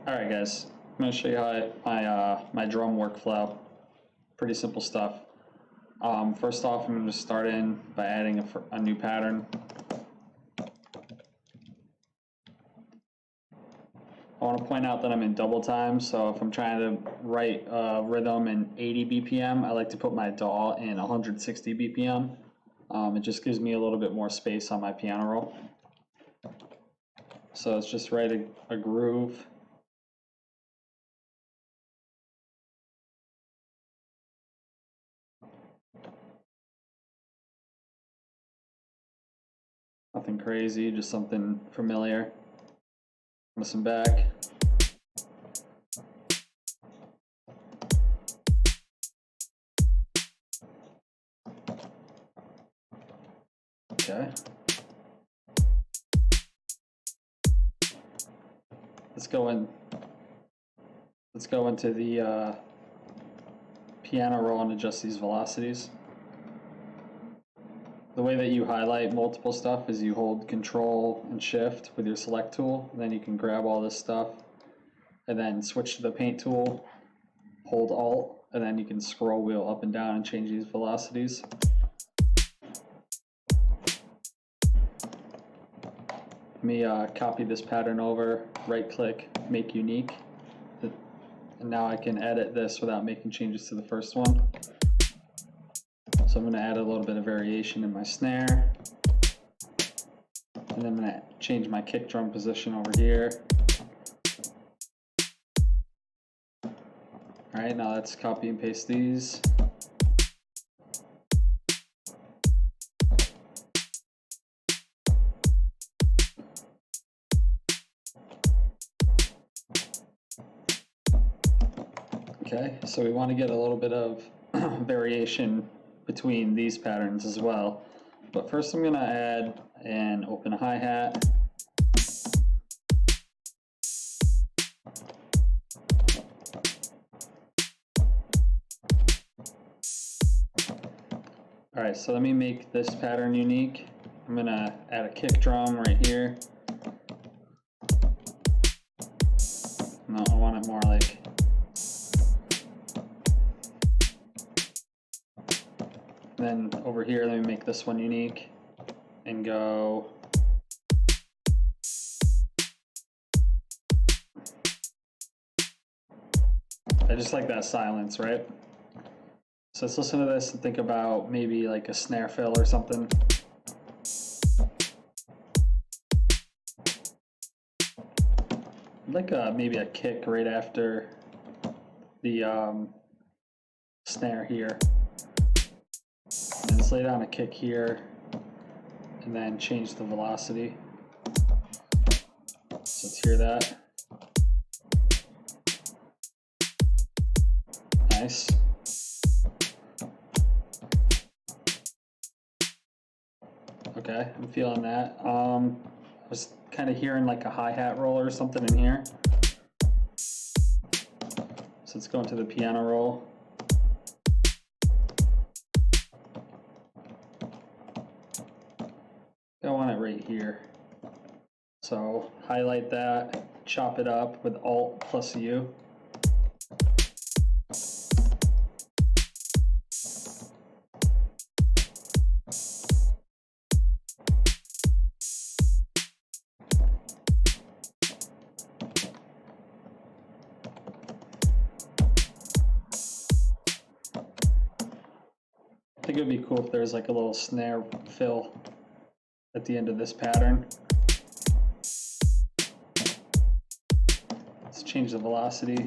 Alright guys, I'm going to show you how my drum workflow. Pretty simple stuff. First off, I'm going to start in by adding a new pattern. I want to point out that I'm in double time, so if I'm trying to write rhythm in 80 BPM, I like to put my DAW in 160 BPM. It just gives me a little bit more space on my piano roll. So let's just write a groove. Nothing crazy, just something familiar. Listen back. Okay. Let's go into the piano roll and adjust these velocities. The way that you highlight multiple stuff is you hold Control and Shift with your select tool, and then you can grab all this stuff, and then switch to the paint tool, hold Alt, and then you can scroll wheel up and down and change these velocities. Let me copy this pattern over, right click, make unique, and now I can edit this without making changes to the first one. So I'm going to add a little bit of variation in my snare, and then I'm going to change my kick drum position over here. Alright, now let's copy and paste these. Okay, so we want to get a little bit of variation between these patterns as well. But first I'm going to add and open a hi-hat. Alright, so let me make this pattern unique. I'm going to add a kick drum right here. No, I want it more like... Then over here, let me make this one unique and go. I just like that silence, right? So let's listen to this and think about maybe like a snare fill or something. Like maybe a kick right after the snare here. And just lay down a kick here and then change the velocity. So let's hear that. Nice. Okay, I'm feeling that. I was kind of hearing like a hi-hat roll or something in here. So let's go into the piano roll. I want it right here. So highlight that, chop it up with Alt plus U. I think it would be cool if there's like a little snare fill at the end of this pattern. Let's change the velocity.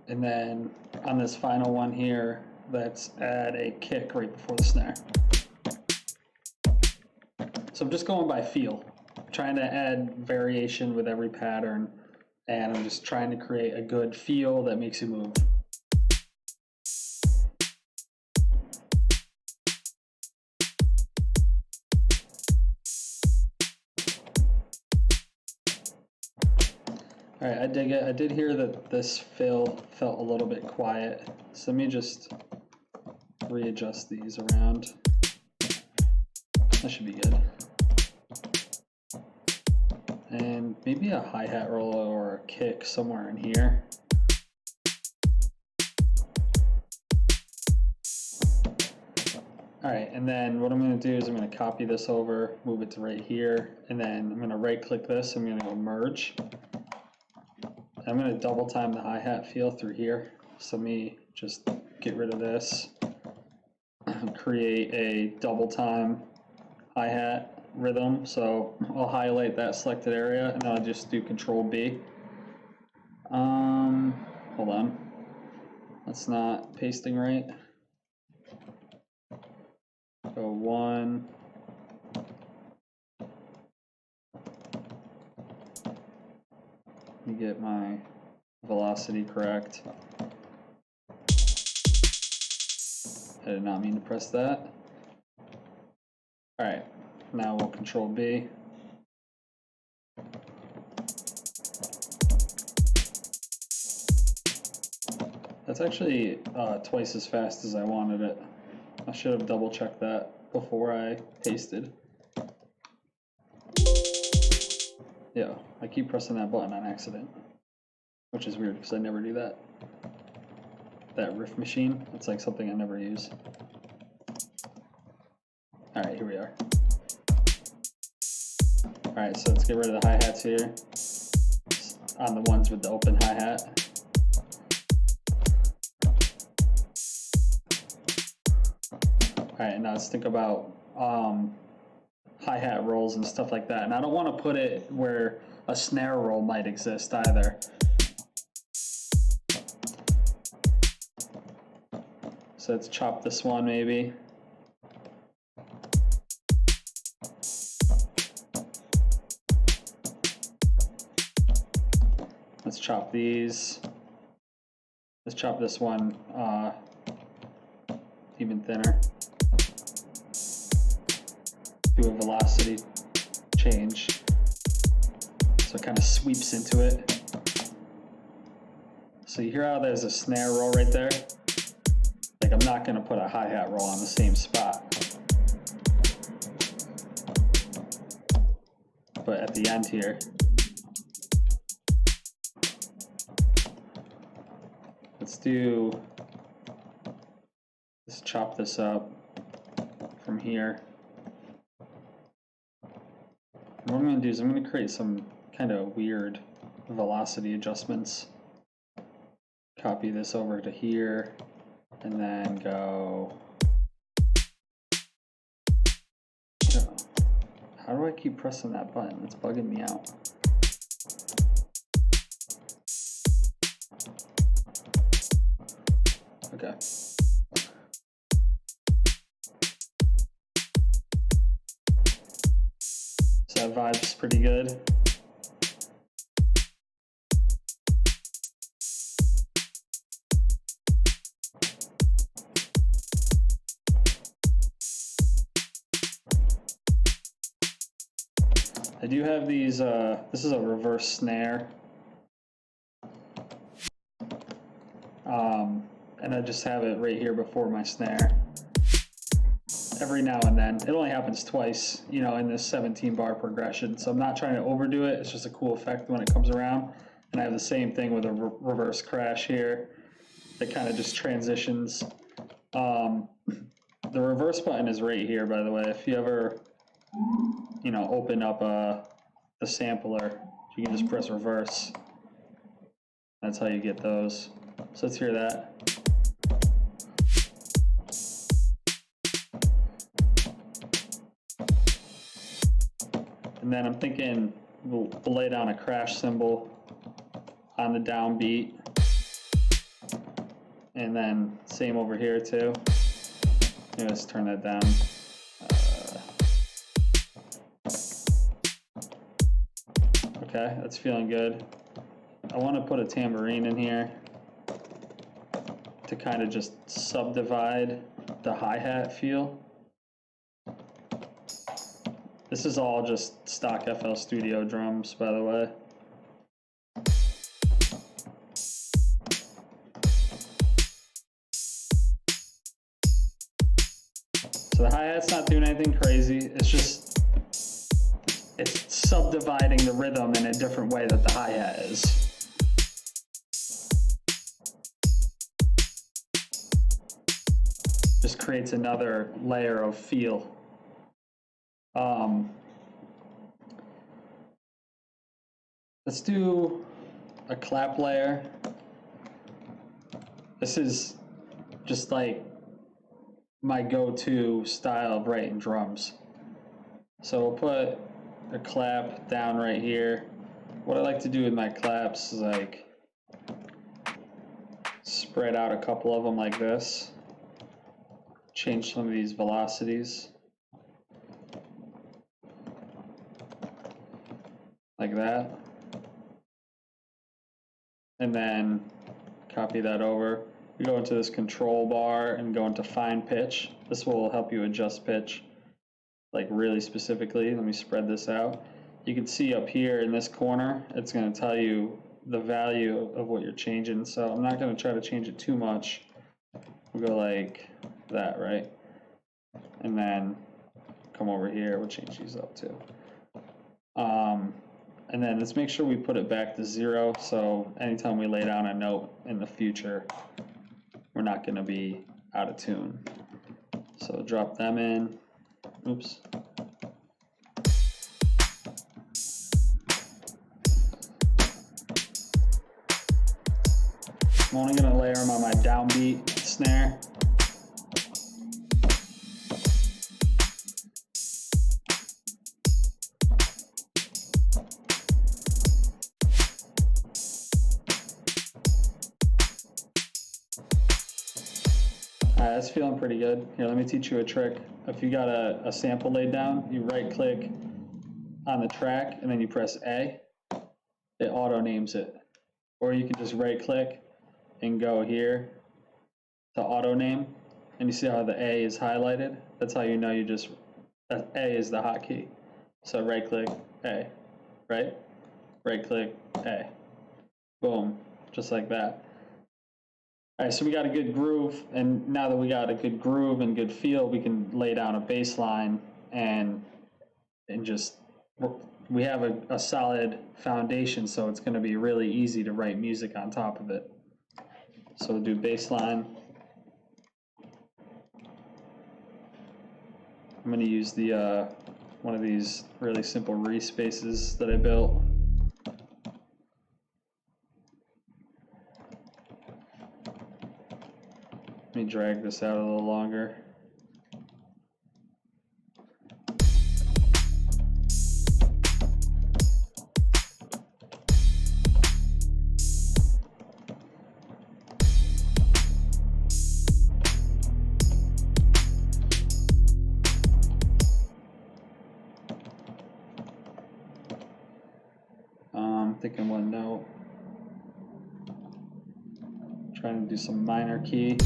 And then on this final one here, let's add a kick right before the snare. So I'm just going by feel, trying to add variation with every pattern. And I'm just trying to create a good feel that makes you move. All right, I dig it. I did hear that this fill felt a little bit quiet. So let me just readjust these around. That should be good. And maybe a hi-hat roll or a kick somewhere in here. All right, and then what I'm going to do is I'm going to copy this over, move it to right here, and then I'm going to right-click this. I'm going to go merge. I'm going to double time the hi-hat feel through here. So let me just get rid of this, create a double time hi-hat rhythm. So I'll highlight that selected area and I'll just do Control B. Hold on, that's not pasting right. Go 1. Let me get my velocity correct. I did not mean to press that. All right, now we'll Control B. That's actually twice as fast as I wanted it. I should have double checked that before I pasted. Yeah, I keep pressing that button on accident, which is weird because I never do that. That riff machine, it's like something I never use. All right, here we are. All right, so let's get rid of the hi-hats here on the ones with the open hi-hat. All right, now let's think about hi-hat rolls and stuff like that. And I don't want to put it where a snare roll might exist either. So let's chop this one maybe. Let's chop these. Let's chop this one even thinner. Do a velocity change so it kind of sweeps into it. So you hear how there's a snare roll right there? Like, I'm not going to put a hi-hat roll on the same spot. But at the end here, let's chop this up from here. What I'm going to do is I'm going to create some kind of weird velocity adjustments. Copy this over to here, and then go. How do I keep pressing that button? It's bugging me out. Okay. So that vibe's pretty good. I do have these, this is a reverse snare. And I just have it right here before my snare. Every now and then. It only happens twice, you know, in this 17 bar progression. So I'm not trying to overdo it. It's just a cool effect when it comes around. And I have the same thing with a reverse crash here. That kind of just transitions. The reverse button is right here, by the way. If you ever, you know, open up the sampler, you can just press reverse. That's how you get those. So let's hear that. And then I'm thinking we'll lay down a crash cymbal on the downbeat. And then same over here too. Let's turn that down. Okay, that's feeling good. I want to put a tambourine in here to kind of just subdivide the hi-hat feel. This is all just stock FL Studio drums, by the way. So the hi-hat's not doing anything crazy. It's just, it's subdividing the rhythm in a different way that the hi-hat is. Just creates another layer of feel. Let's do a clap layer. This is just like my go-to style of writing drums. So we'll put a clap down right here. What I like to do with my claps is like spread out a couple of them like this. Change some of these velocities. Like that. And then copy that over. We go into this control bar and go into fine pitch. This will help you adjust pitch like really specifically. Let me spread this out. You can see up here in this corner, it's going to tell you the value of what you're changing. So I'm not going to try to change it too much. We'll go like that, right? And then come over here, we'll change these up too. And then let's make sure we put it back to 0, so anytime we lay down a note in the future, we're not going to be out of tune. So drop them in. Oops. I'm only going to layer them on my downbeat snare. That's feeling pretty good. Here, let me teach you a trick. If you got a sample laid down, you right click on the track and then you press A. It auto names it. Or you can just right click and go here to auto name. And you see how the A is highlighted? That's how you know you just, A is the hotkey. So right click A, right? Right click A. Boom, just like that. All right, so we got a good groove, and now that we got a good groove and good feel, we can lay down a bass line and just, we have a solid foundation, so it's going to be really easy to write music on top of it. So we'll do bass line. I'm going to use the one of these really simple respaces that I built. Let me drag this out a little longer. I'm thinking one note. Trying to do some minor key.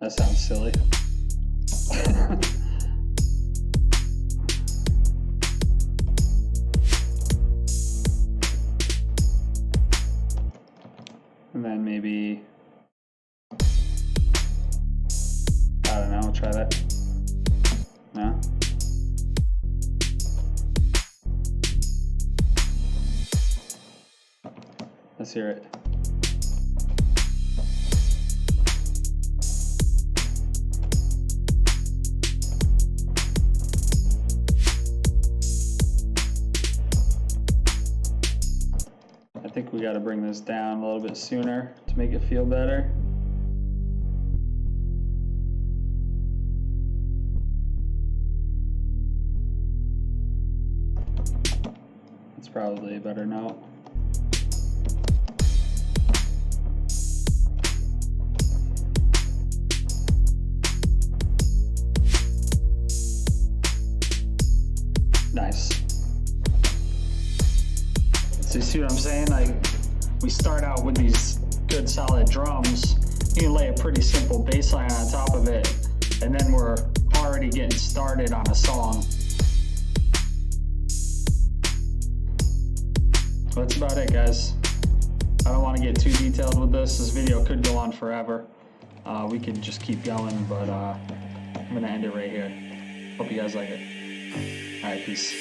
That sounds silly. And then maybe, I don't know, I'll try that. No? Let's hear it. I think we got to bring this down a little bit sooner to make it feel better. It's probably a better note. Nice. So you see what I'm saying? Like, we start out with these good solid drums. You can lay a pretty simple bass line on top of it, and then we're already getting started on a song. Well, that's about it, guys. I don't want to get too detailed with this. This video could go on forever. We could just keep going, but I'm going to end it right here. Hope you guys like it. Alright, peace.